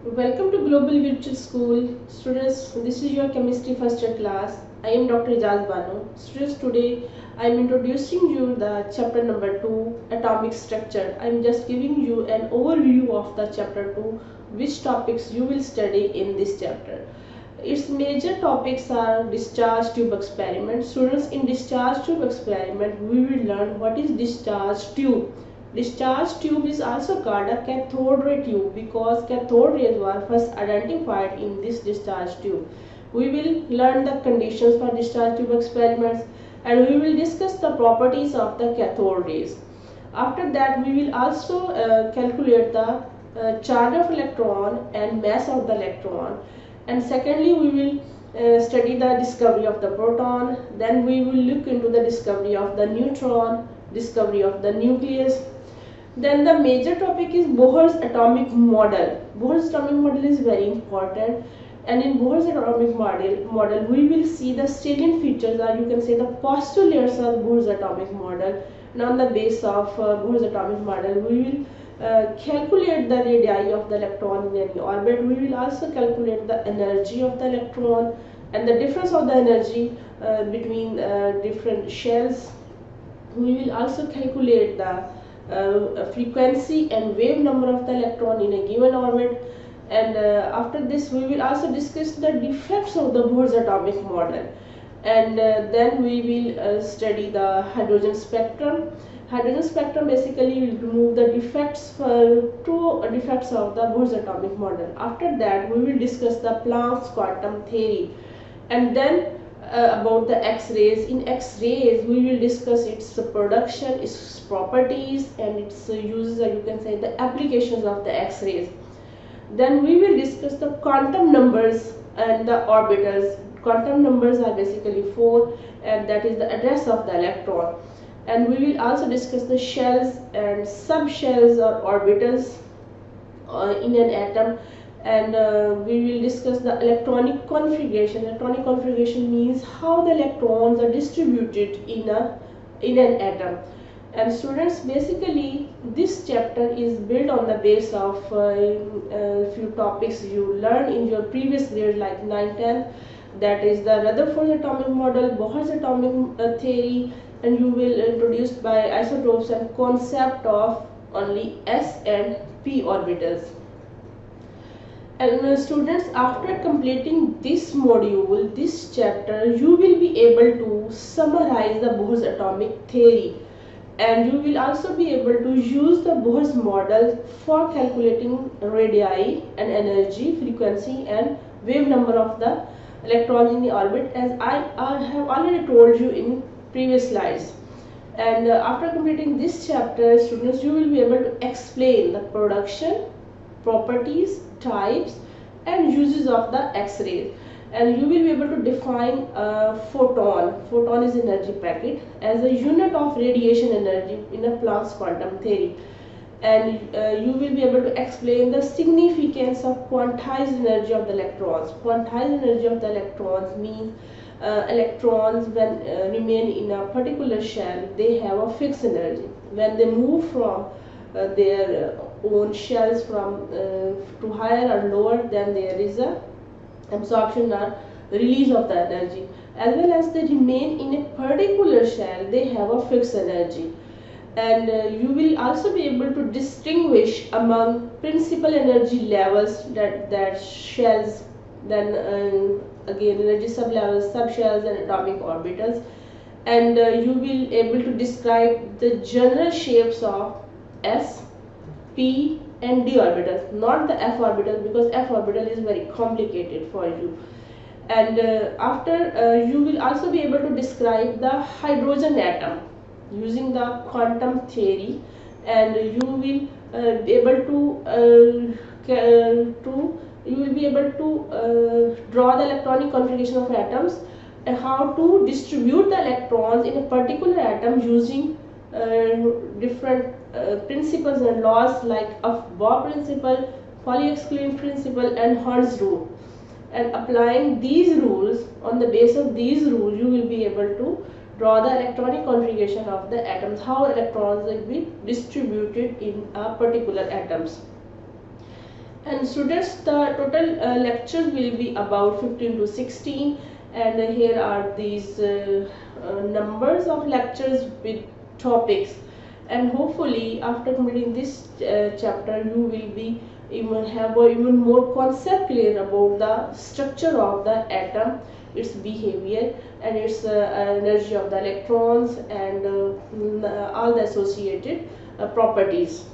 Welcome to Global Virtual School. Students, this is your chemistry first year class. I am Dr. Ijaz Banu. Students, today I am introducing you the chapter number 2, atomic structure. I am just giving you an overview of the chapter 2, which topics you will study in this chapter. Its major topics are discharge tube experiment. Students, in discharge tube experiment, we will learn what is discharge tube. Discharge tube is also called a cathode ray tube because cathode rays were first identified in this discharge tube. We will learn the conditions for discharge tube experiments and we will discuss the properties of the cathode rays. After that, we will also calculate the charge of electron and mass of the electron. And secondly, we will study the discovery of the proton. Then we will look into the discovery of the neutron, discovery of the nucleus. Then the major topic is Bohr's atomic model. Bohr's atomic model is very important, and in Bohr's atomic model we will see the salient features, or you can say the postulates of Bohr's atomic model. And on the base of Bohr's atomic model, we will calculate the radii of the electron in any orbit. We will also calculate the energy of the electron and the difference of the energy between different shells. We will also calculate the frequency and wave number of the electron in a given orbit. And after this, we will also discuss the defects of the Bohr's atomic model. And then we will study the hydrogen spectrum. Hydrogen spectrum basically will remove the defects, two defects of the Bohr's atomic model. After that, we will discuss the Planck's quantum theory, and then about the X-rays. In X-rays, we will discuss its production, its properties, and its uses, or you can say the applications of the X-rays. Then we will discuss the quantum numbers and the orbitals. Quantum numbers are basically 4, and that is the address of the electron. And we will also discuss the shells and subshells or orbitals in an atom. And we will discuss the electronic configuration. Electronic configuration means how the electrons are distributed in an atom. And students, basically this chapter is built on the base of a few topics you learned in your previous grade like 9th, 10th. That is the Rutherford atomic model, Bohr's atomic theory, and you will introduced by isotopes and concept of only s and p orbitals. And students, after completing this module, this chapter, you will be able to summarize the Bohr's atomic theory, and you will also be able to use the Bohr's model for calculating radii and energy, frequency and wave number of the electrons in the orbit, as I have already told you in previous slides. And after completing this chapter, students, you will be able to explain the production, properties, types and uses of the X-rays, and you will be able to define photon. Photon is energy packet as a unit of radiation energy in a Planck's quantum theory. And you will be able to explain the significance of quantized energy of the electrons. Quantized energy of the electrons means electrons, when remain in a particular shell, they have a fixed energy. When they move from their own shells from to higher or lower, then there is a absorption or release of the energy. As well as they remain in a particular shell, they have a fixed energy. And you will also be able to distinguish among principal energy levels, that shells, then again energy sublevels, subshells and atomic orbitals. And you will able to describe the general shapes of s, p and d orbitals, not the f orbital, because f orbital is very complicated for you. And after you will also be able to describe the hydrogen atom using the quantum theory, and you will be able to draw the electronic configuration of atoms and how to distribute the electrons in a particular atom using different principles and laws like of Bohr principle, Pauli-Exclusion principle and Hund's rule. And applying these rules, on the base of these rules, you will be able to draw the electronic configuration of the atoms, how electrons will be distributed in a particular atoms. And students, the total lectures will be about 15 to 16, and here are these numbers of lectures with topics. And hopefully after completing this chapter you will be even have a even more concept clear about the structure of the atom, its behavior, and its energy of the electrons, and all the associated properties.